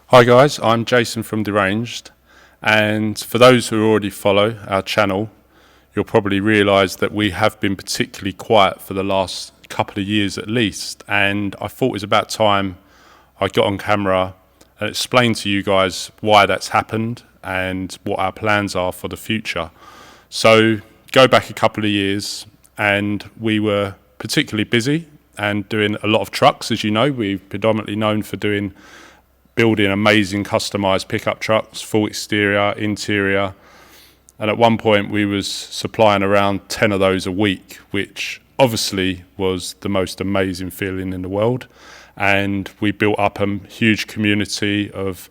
Hi guys, I'm Jason from Deranged, and for those who already follow our channel, you'll probably realise that we have been particularly quiet for the last couple of years at least, and I thought it was about time I got on camera and explained to you guys why that's happened and what our plans are for the future. So go back a couple of years and we were particularly busy and doing a lot of trucks. As you know, we're predominantly known for building amazing customized pickup trucks, full exterior, interior. And at one point we was supplying around 10 of those a week, which obviously was the most amazing feeling in the world. And we built up a huge community of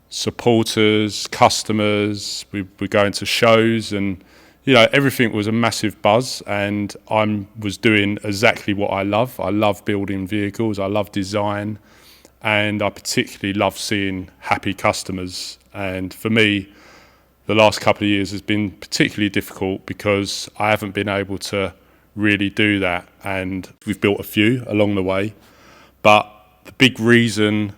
supporters, customers. We were going to shows and everything was a massive buzz, and I was doing exactly what I love. I love building vehicles, I love design, and I particularly love seeing happy customers. And for me, the last couple of years has been particularly difficult because I haven't been able to really do that, and we've built a few along the way. But the big reason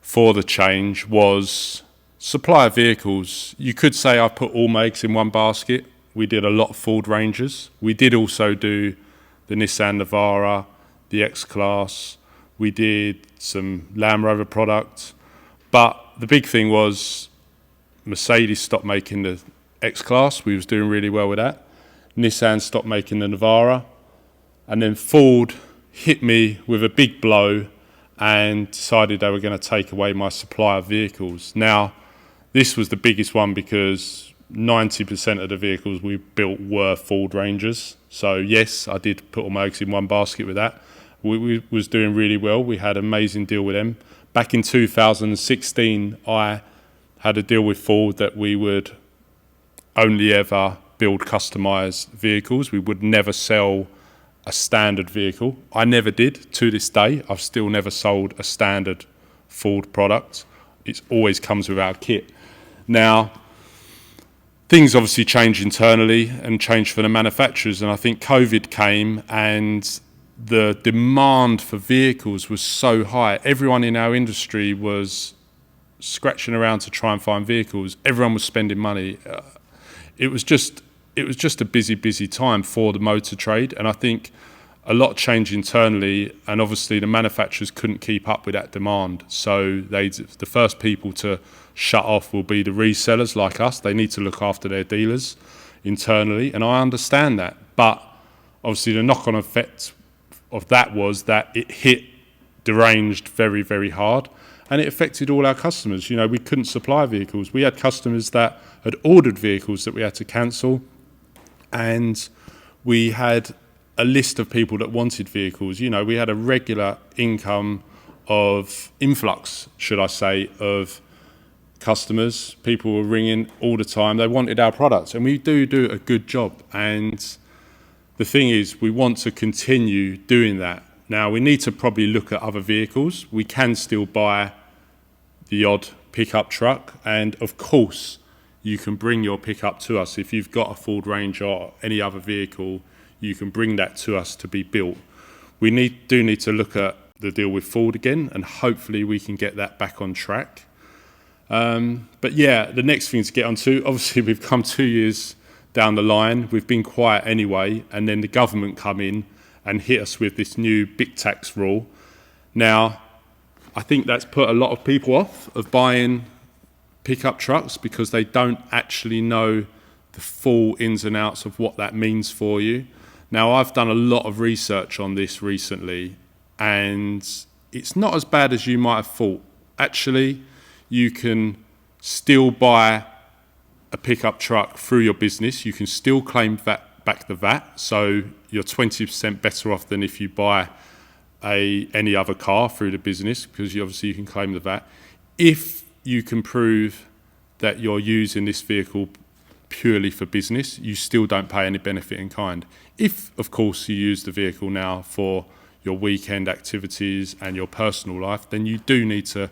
for the change was supply of vehicles. You could say I put all my eggs in one basket. We did a lot of Ford Rangers. We did also do the Nissan Navara, the X-Class. We did some Land Rover products, but the big thing was Mercedes stopped making the X-Class. We was doing really well with that. Nissan stopped making the Navara, and then Ford hit me with a big blow and decided they were going to take away my supply of vehicles. Now, this was the biggest one because 90% of the vehicles we built were Ford Rangers. So yes, I did put all my eggs in one basket with that. We was doing really well. We had an amazing deal with them. Back in 2016, I had a deal with Ford that we would only ever build customised vehicles. We would never sell a standard vehicle. I never did. To this day, I've still never sold a standard Ford product. It always comes with our kit. Now, things obviously change internally and change for the manufacturers, and I think COVID came and the demand for vehicles was so high. Everyone in our industry was scratching around to try and find vehicles. Everyone was spending money. It was just a busy time for the motor trade, and I think a lot changed internally, and obviously the manufacturers couldn't keep up with that demand. So the first people to shut off will be the resellers like us. They need to look after their dealers internally, and I understand that. But obviously the knock-on effect of that was that it hit Deranged very, very hard, and it affected all our customers. We couldn't supply vehicles. We had customers that had ordered vehicles that we had to cancel, and we had a list of people that wanted vehicles. We had a regular income of influx, should I say, of customers. People were ringing all the time. They wanted our products, and we do a good job. And the thing is, we want to continue doing that. Now, we need to probably look at other vehicles. We can still buy the odd pickup truck, and of course, you can bring your pickup to us. If you've got a Ford Ranger or any other vehicle, you can bring that to us to be built. We do need to look at the deal with Ford again, and hopefully we can get that back on track. But yeah, the next thing to get onto, obviously we've come 2 years down the line. We've been quiet anyway, and then the government come in and hit us with this new big tax rule. Now, I think that's put a lot of people off of buying pickup trucks because they don't actually know the full ins and outs of what that means for you. Now, I've done a lot of research on this recently, and it's not as bad as you might have thought. Actually, you can still buy a pickup truck through your business. You can still claim back the VAT, so you're 20% better off than if you buy any other car through the business, because you can claim the VAT. If you can prove that you're using this vehicle purely for business, you still don't pay any benefit in kind. If, of course, you use the vehicle now for your weekend activities and your personal life, then you do need to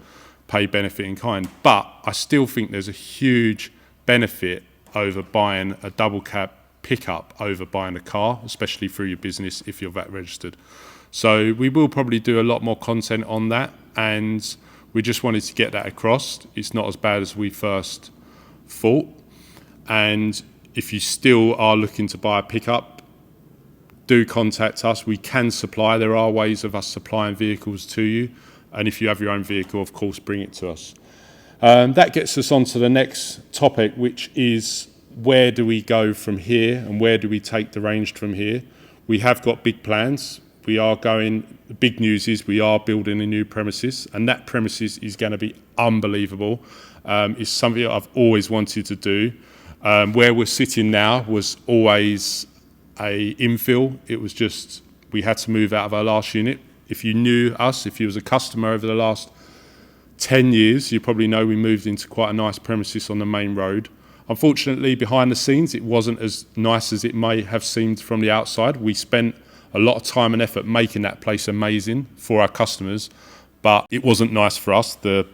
pay benefit in kind. But I still think there's a huge benefit over buying a double cab pickup over buying a car, especially through your business if you're VAT registered. So we will probably do a lot more content on that, and We just wanted to get that across. It's not as bad as we first thought. And if you still are looking to buy a pickup, do contact us. We can supply. There are ways of us supplying vehicles to you. And if you have your own vehicle, of course, bring it to us. That gets us on to the next topic, which is where do we go from here and where do we take Deranged from here? We have got big plans. The big news is we are building a new premises, and that premises is going to be unbelievable. It's something I've always wanted to do. Where we're sitting now was always a infill. It was just, we had to move out of our last unit. If you knew us, if you was a customer over the last 10 years, you probably know we moved into quite a nice premises on the main road. Unfortunately, behind the scenes, it wasn't as nice as it may have seemed from the outside. We spent a lot of time and effort making that place amazing for our customers, but it wasn't nice for us. The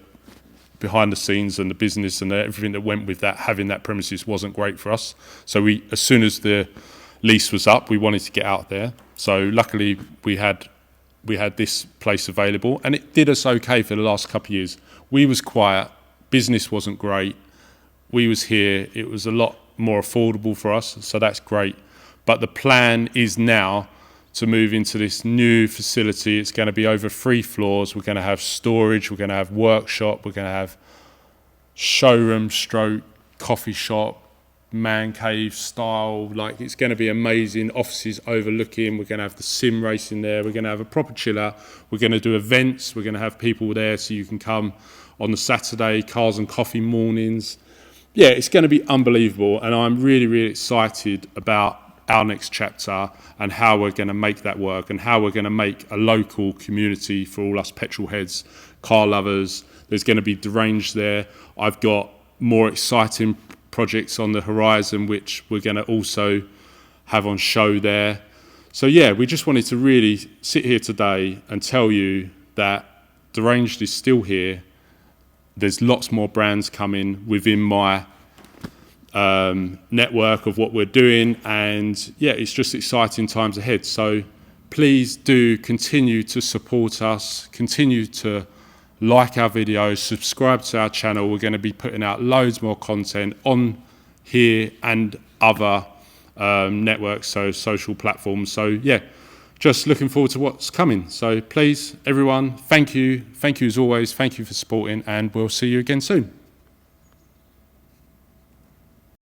behind the scenes and the business and everything that went with that, having that premises wasn't great for us. So as soon as the lease was up, we wanted to get out there. So luckily we had this place available, and it did us okay for the last couple of years. We was quiet, business wasn't great. We was here, it was a lot more affordable for us, so that's great. But the plan is now to move into this new facility. It's going to be over 3 floors. We're going to have storage, we're going to have workshop, we're going to have showroom stroke, coffee shop, man cave style. Like, it's going to be amazing. Offices overlooking. We're going to have the sim racing there. We're going to have a proper chiller. We're going to do events. We're going to have people there so you can come on the Saturday, cars and coffee mornings. Yeah, it's going to be unbelievable, and I'm really, really excited about our next chapter and how we're going to make that work and how we're going to make a local community for all us petrol heads, car lovers. There's going to be Deranged there. I've got more exciting projects on the horizon which we're going to also have on show there. So yeah, we just wanted to really sit here today and tell you that Deranged is still here. There's lots more brands coming within my network of what we're doing, and yeah, it's just exciting times ahead. So please do continue to support us, continue to like our videos, subscribe to our channel. We're going to be putting out loads more content on here and other networks, so social platforms. So yeah, just looking forward to what's coming. So please, everyone, thank you as always, thank you for supporting, and we'll see you again soon.